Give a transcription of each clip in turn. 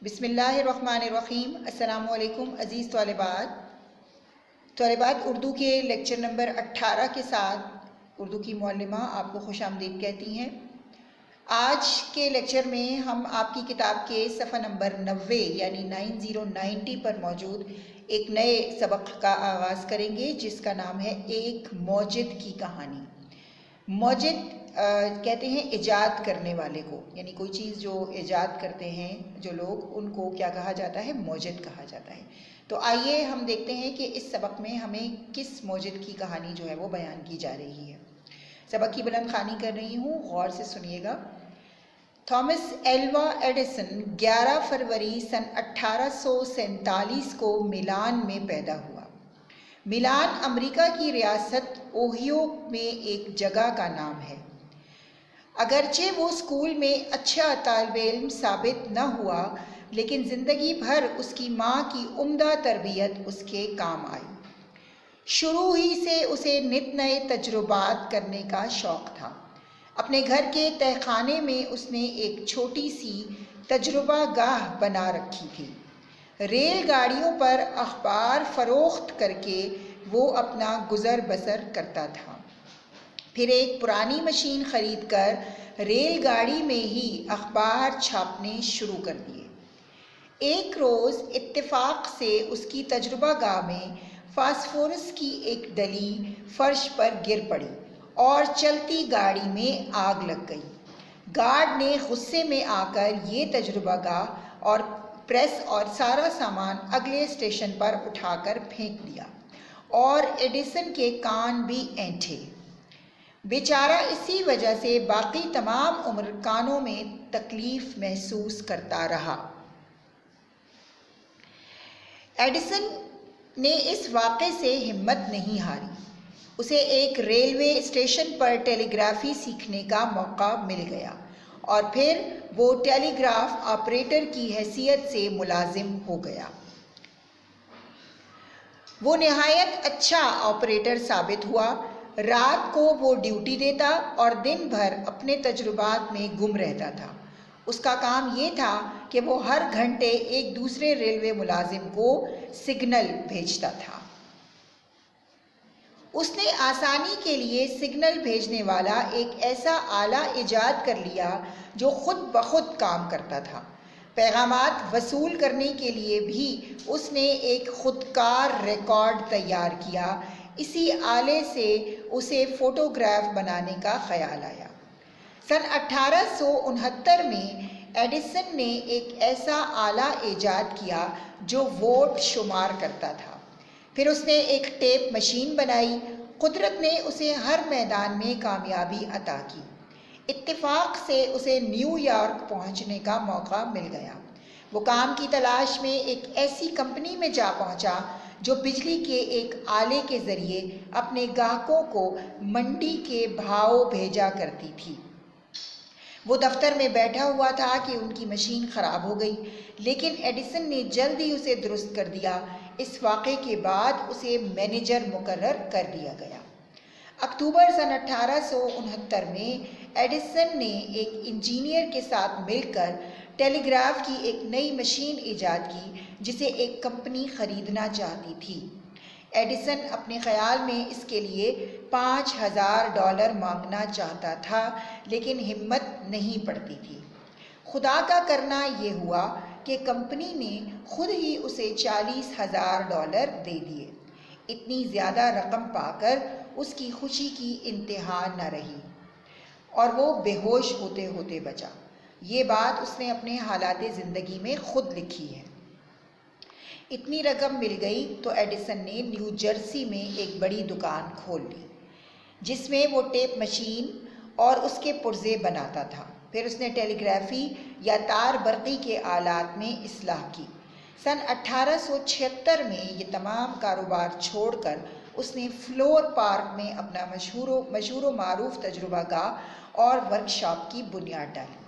بسم اللہ الرحمن الرحیم۔ السلام علیکم عزیز طالبات اردو کے لیکچر نمبر 18 کے ساتھ اردو کی معلمہ آپ کو خوش آمدید کہتی ہیں۔ آج کے لیکچر میں ہم آپ کی کتاب کے صفحہ نمبر 90 یعنی 9090 پر موجود ایک نئے سبق کا آغاز کریں گے جس کا نام ہے ایک موجد کی کہانی۔ موجد کہتے ہیں ایجاد کرنے والے کو، یعنی کوئی چیز جو ایجاد کرتے ہیں جو لوگ، ان کو کیا کہا جاتا ہے؟ موجد کہا جاتا ہے۔ تو آئیے ہم دیکھتے ہیں کہ اس سبق میں ہمیں کس موجد کی کہانی جو ہے وہ بیان کی جا رہی ہے۔ سبق کی بلند خوانی کر رہی ہوں، غور سے سنیے گا۔ تھامس ایلوا ایڈیسن 11 فروری سن 1847 کو میلان میں پیدا ہوا۔ میلان امریکہ کی ریاست اوہیو میں ایک جگہ کا نام ہے۔ اگرچہ وہ اسکول میں اچھا طالب علم ثابت نہ ہوا، لیکن زندگی بھر اس کی ماں کی عمدہ تربیت اس کے کام آئی۔ شروع ہی سے اسے نت نئے تجربات کرنے کا شوق تھا۔ اپنے گھر کے تہہ خانے میں اس نے ایک چھوٹی سی تجربہ گاہ بنا رکھی تھی۔ ریل گاڑیوں پر اخبار فروخت کر کے وہ اپنا گزر بسر کرتا تھا۔ پھر ایک پرانی مشین خرید کر ریل گاڑی میں ہی اخبار چھاپنے شروع کر دیے۔ ایک روز اتفاق سے اس کی تجربہ گاہ میں فاسفورس کی ایک ڈلی فرش پر گر پڑی اور چلتی گاڑی میں آگ لگ گئی۔ گارڈ نے غصے میں آ کر یہ تجربہ گاہ اور پریس اور سارا سامان اگلے اسٹیشن پر اٹھا کر پھینک دیا اور ایڈیسن کے کان بھی اینٹھے۔ بیچارہ اسی وجہ سے باقی تمام عمر کانوں میں تکلیف محسوس کرتا رہا۔ ایڈیسن نے اس واقعے سے ہمت نہیں ہاری۔ اسے ایک ریلوے اسٹیشن پر ٹیلی گرافی سیکھنے کا موقع مل گیا اور پھر وہ ٹیلی گراف آپریٹر کی حیثیت سے ملازم ہو گیا۔ وہ نہایت اچھا آپریٹر ثابت ہوا۔ رات کو وہ ڈیوٹی دیتا اور دن بھر اپنے تجربات میں گم رہتا تھا۔ اس کا کام یہ تھا کہ وہ ہر گھنٹے ایک دوسرے ریلوے ملازم کو سگنل بھیجتا تھا۔ اس نے آسانی کے لیے سگنل بھیجنے والا ایک ایسا آلہ ایجاد کر لیا جو خود بخود کام کرتا تھا۔ پیغامات وصول کرنے کے لیے بھی اس نے ایک خودکار ریکارڈ تیار کیا۔ اسی آلے سے اسے فوٹوگراف بنانے کا خیال آیا۔ سن 1869 میں ایڈیسن نے ایک ایسا آلہ ایجاد کیا جو ووٹ شمار کرتا تھا۔ پھر اس نے ایک ٹیپ مشین بنائی۔ قدرت نے اسے ہر میدان میں کامیابی عطا کی۔ اتفاق سے اسے نیو یارک پہنچنے کا موقع مل گیا۔ وہ کام کی تلاش میں ایک ایسی کمپنی میں جا پہنچا جو بجلی کے ایک آلے کے ذریعے اپنے گاہکوں کو منڈی کے بھاؤ بھیجا کرتی تھی۔ وہ دفتر میں بیٹھا ہوا تھا کہ ان کی مشین خراب ہو گئی، لیکن ایڈیسن نے جلد ہی اسے درست کر دیا۔ اس واقعے کے بعد اسے مینیجر مقرر کر دیا گیا۔ اکتوبر سن 1869 میں ایڈیسن نے ایک انجینئر کے ساتھ مل کر ٹیلی گراف کی ایک نئی مشین ایجاد کی جسے ایک کمپنی خریدنا چاہتی تھی۔ ایڈیسن اپنے خیال میں اس کے لیے $5000 مانگنا چاہتا تھا، لیکن ہمت نہیں پڑتی تھی۔ خدا کا کرنا یہ ہوا کہ کمپنی نے خود ہی اسے $40,000 دے دیے۔ اتنی زیادہ رقم پا کر اس کی خوشی کی انتہا نہ رہی اور وہ بے ہوش ہوتے ہوتے بچا۔ یہ بات اس نے اپنے حالات زندگی میں خود لکھی ہے۔ اتنی رقم مل گئی تو ایڈیسن نے نیو جرسی میں ایک بڑی دکان کھول لی جس میں وہ ٹیپ مشین اور اس کے پرزے بناتا تھا۔ پھر اس نے ٹیلی گرافی یا تار برقی کے آلات میں اصلاح کی۔ سن 1876 میں یہ تمام کاروبار چھوڑ کر اس نے فلور پارک میں اپنا مشہور و معروف تجربہ گاہ اور ورکشاپ کی بنیاد ڈالی۔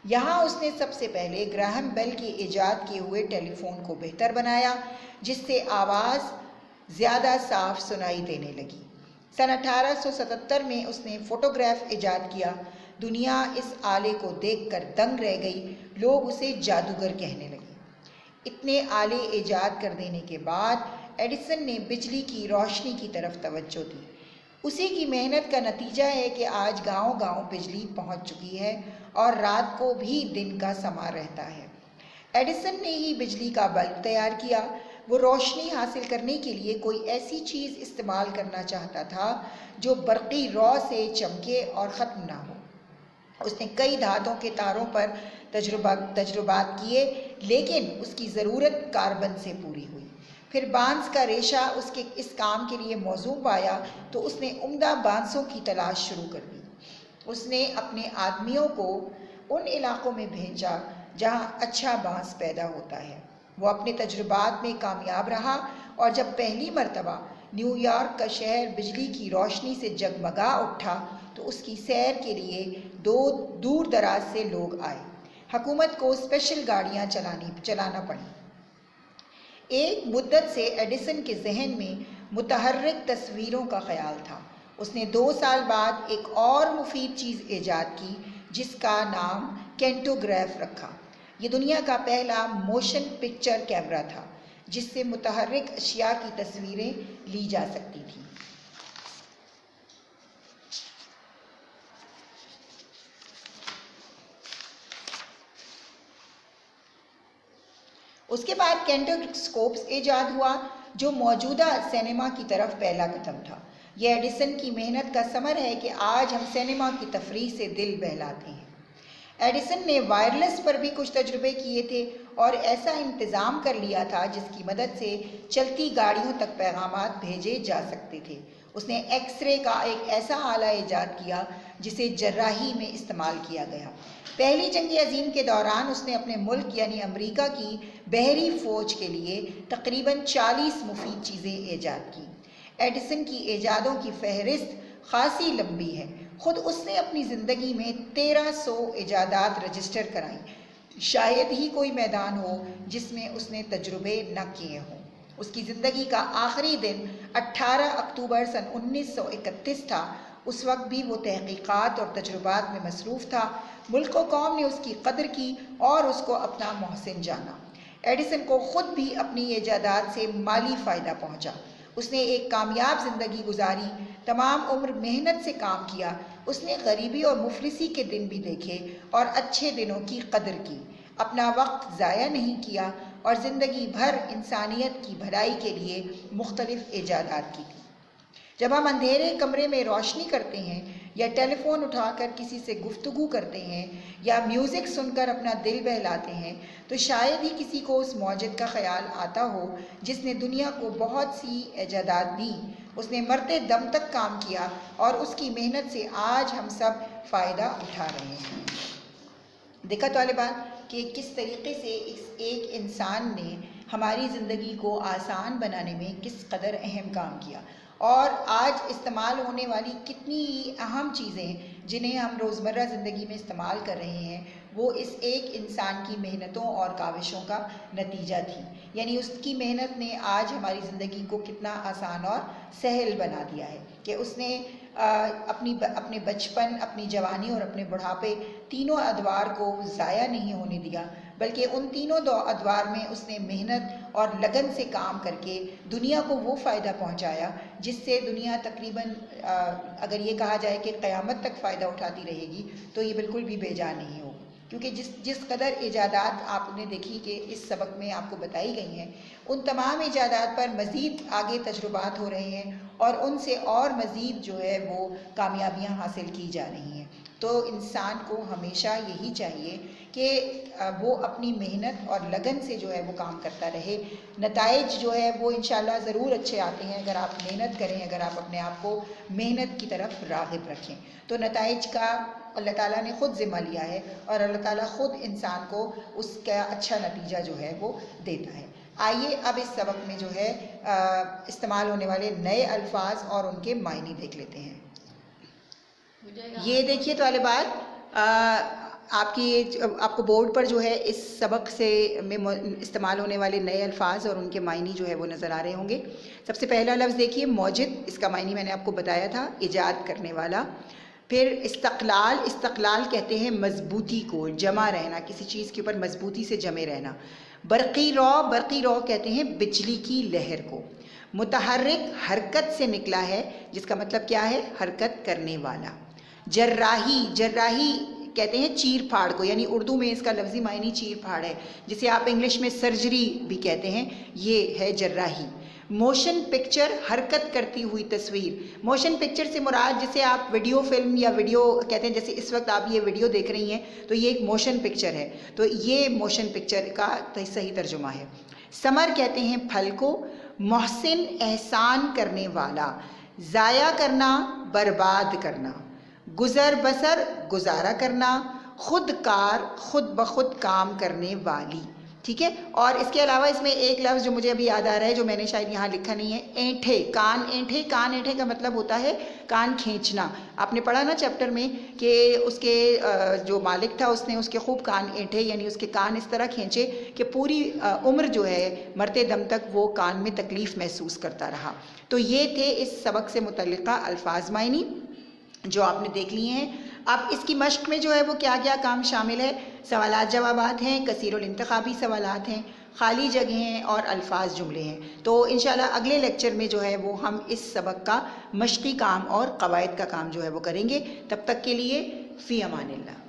یہاں اس نے سب سے پہلے گراہم بیل کے ایجاد کیے ہوئے ٹیلی فون کو بہتر بنایا جس سے آواز زیادہ صاف سنائی دینے لگی۔ سن 1877 میں اس نے فوٹوگراف ایجاد کیا۔ دنیا اس آلے کو دیکھ کر دنگ رہ گئی۔ لوگ اسے جادوگر کہنے لگے۔ اتنے آلے ایجاد کر دینے کے بعد ایڈیسن نے بجلی کی روشنی کی طرف توجہ دی۔ اسی کی محنت کا نتیجہ ہے کہ آج گاؤں گاؤں بجلی پہنچ چکی ہے اور رات کو بھی دن کا سما رہتا ہے۔ ایڈیسن نے ہی بجلی کا بلب تیار کیا۔ وہ روشنی حاصل کرنے کے لیے کوئی ایسی چیز استعمال کرنا چاہتا تھا جو برقی رو سے چمکے اور ختم نہ ہو۔ اس نے کئی دھاتوں کے تاروں پر تجربات کیے، لیکن اس کی ضرورت کاربن سے پوری ہوئی۔ پھر بانس کا ریشہ اس کام کے لیے موزوں پایا تو اس نے عمدہ بانسوں کی تلاش شروع کر دی۔ اس نے اپنے آدمیوں کو ان علاقوں میں بھیجا جہاں اچھا بانس پیدا ہوتا ہے۔ وہ اپنے تجربات میں کامیاب رہا اور جب پہلی مرتبہ نیو یارک کا شہر بجلی کی روشنی سے جگمگا اٹھا تو اس کی سیر کے لیے دور دراز سے لوگ آئے۔ حکومت کو اسپیشل گاڑیاں چلانا پڑی۔ ایک مدت سے ایڈیسن کے ذہن میں متحرک تصویروں کا خیال تھا۔ اس نے 2 سال بعد ایک اور مفید چیز ایجاد کی جس کا نام کینٹوگراف رکھا۔ یہ دنیا کا پہلا موشن پکچر کیمرہ تھا جس سے متحرک اشیاء کی تصویریں لی جا سکتی تھیں۔ اس کے بعد کینٹوسکوپس ایجاد ہوا جو موجودہ سینما کی طرف پہلا قدم تھا۔ یہ ایڈیسن کی محنت کا ثمر ہے کہ آج ہم سینما کی تفریح سے دل بہلاتے ہیں۔ ایڈیسن نے وائرلیس پر بھی کچھ تجربے کیے تھے اور ایسا انتظام کر لیا تھا جس کی مدد سے چلتی گاڑیوں تک پیغامات بھیجے جا سکتے تھے۔ اس نے ایکس رے کا ایک ایسا آلہ ایجاد کیا جسے جراحی میں استعمال کیا گیا۔ پہلی جنگ عظیم کے دوران اس نے اپنے ملک یعنی امریکہ کی بحری فوج کے لیے تقریباً 40 مفید چیزیں ایجاد کی۔ ایڈیسن کی ایجادوں کی فہرست خاصی لمبی ہے۔ خود اس نے اپنی زندگی میں 1300 ایجادات رجسٹر کرائیں۔ شاید ہی کوئی میدان ہو جس میں اس نے تجربے نہ کیے ہوں۔ اس کی زندگی کا آخری دن 18 اکتوبر سن 1931 تھا۔ اس وقت بھی وہ تحقیقات اور تجربات میں مصروف تھا۔ ملک و قوم نے اس کی قدر کی اور اس کو اپنا محسن جانا۔ ایڈیسن کو خود بھی اپنی ایجادات سے مالی فائدہ پہنچا۔ اس نے ایک کامیاب زندگی گزاری، تمام عمر محنت سے کام کیا۔ اس نے غریبی اور مفلسی کے دن بھی دیکھے اور اچھے دنوں کی قدر کی، اپنا وقت ضائع نہیں کیا اور زندگی بھر انسانیت کی بھلائی کے لیے مختلف ایجادات کی۔ جب ہم اندھیرے کمرے میں روشنی کرتے ہیں یا ٹیلی فون اٹھا کر کسی سے گفتگو کرتے ہیں یا میوزک سن کر اپنا دل بہلاتے ہیں تو شاید ہی کسی کو اس موجد کا خیال آتا ہو جس نے دنیا کو بہت سی ایجادات دی۔ اس نے مرتے دم تک کام کیا اور اس کی محنت سے آج ہم سب فائدہ اٹھا رہے ہیں۔ دیکھا طالبان کہ کس طریقے سے ایک انسان نے ہماری زندگی کو آسان بنانے میں کس قدر اہم کام کیا، اور آج استعمال ہونے والی کتنی اہم چیزیں جنہیں ہم روزمرہ زندگی میں استعمال کر رہے ہیں وہ اس ایک انسان کی محنتوں اور کاوشوں کا نتیجہ تھی۔ یعنی اس کی محنت نے آج ہماری زندگی کو کتنا آسان اور سہل بنا دیا ہے کہ اس نے اپنے بچپن، اپنی جوانی اور اپنے بڑھاپے تینوں ادوار کو ضائع نہیں ہونے دیا، بلکہ ان تینوں ادوار میں اس نے محنت اور لگن سے کام کر کے دنیا کو وہ فائدہ پہنچایا جس سے دنیا تقریباً اگر یہ کہا جائے کہ قیامت تک فائدہ اٹھاتی رہے گی تو یہ بالکل بھی بے جا نہیں ہوگی، کیونکہ جس قدر ایجادات آپ نے دیکھی کہ اس سبق میں آپ کو بتائی گئی ہیں، ان تمام ایجادات پر مزید آگے تجربات ہو رہے ہیں اور ان سے اور مزید جو ہے وہ کامیابیاں حاصل کی جا رہی ہیں۔ تو انسان کو ہمیشہ یہی چاہیے کہ وہ اپنی محنت اور لگن سے جو ہے وہ کام کرتا رہے۔ نتائج جو ہے وہ انشاءاللہ ضرور اچھے آتے ہیں اگر آپ محنت کریں، اگر آپ اپنے آپ کو محنت کی طرف راغب رکھیں۔ تو نتائج کا اللہ تعالیٰ نے خود ذمہ لیا ہے اور اللہ تعالیٰ خود انسان کو اس کا اچھا نتیجہ جو ہے وہ دیتا ہے۔ آئیے اب اس سبق میں جو ہے استعمال ہونے والے نئے الفاظ اور ان کے معنی دیکھ لیتے ہیں۔ یہ دیکھیے طالبات، آپ کو بورڈ پر جو ہے اس سبق میں استعمال ہونے والے نئے الفاظ اور ان کے معنی جو ہے وہ نظر آ رہے ہوں گے۔ سب سے پہلا لفظ دیکھیے موجد، اس کا معنی میں نے آپ کو بتایا تھا، ایجاد کرنے والا۔ پھر استقلال، استقلال کہتے ہیں مضبوطی کو، جمع رہنا، کسی چیز کے اوپر مضبوطی سے جمے رہنا۔ برقی رو، برقی رو کہتے ہیں بجلی کی لہر کو۔ متحرک حرکت سے نکلا ہے، جس کا مطلب کیا ہے؟ حرکت کرنے والا۔ جراحی، جراحی کہتے ہیں چیر پھاڑ کو، یعنی اردو میں اس کا لفظی معنی چیر پھاڑ ہے، جسے آپ انگلش میں سرجری بھی کہتے ہیں، یہ ہے جراحی۔ موشن پکچر، حرکت کرتی ہوئی تصویر۔ موشن پکچر سے مراد جسے آپ ویڈیو فلم یا ویڈیو کہتے ہیں، جیسے اس وقت آپ یہ ویڈیو دیکھ رہی ہیں تو یہ ایک موشن پکچر ہے، تو یہ موشن پکچر کا صحیح ترجمہ ہے۔ ثمر کہتے ہیں پھل کو۔ محسن احسان کرنے والا، ضائع کرنا، برباد کرنا۔ گزر بسر گزارا کرنا۔ خود کار، خود بخود کام کرنے والی، ٹھیک ہے۔ اور اس کے علاوہ اس میں ایک لفظ جو مجھے ابھی یاد آ رہا ہے، جو میں نے شاید یہاں لکھا نہیں ہے، اینٹھے، کان اینٹھے۔ کان اینٹھے کا مطلب ہوتا ہے کان کھینچنا۔ آپ نے پڑھا نا چیپٹر میں کہ اس کے جو مالک تھا اس نے اس کے خوب کان اینٹھے، یعنی اس کے کان اس طرح کھینچے کہ پوری عمر جو ہے مرتے دم تک وہ کان میں تکلیف محسوس کرتا رہا۔ تو یہ تھے اس سبق سے متعلقہ الفاظ معنی جو آپ نے دیکھ لیے ہیں۔ اب اس کی مشق میں جو ہے وہ کیا کیا کام شامل ہے؟ سوالات جوابات ہیں، کثیر الانتخابی سوالات ہیں، خالی جگہیں اور الفاظ جملے ہیں۔ تو انشاءاللہ اگلے لیکچر میں جو ہے وہ ہم اس سبق کا مشقی کام اور قواعد کا کام جو ہے وہ کریں گے۔ تب تک کے لیے فی امان اللہ۔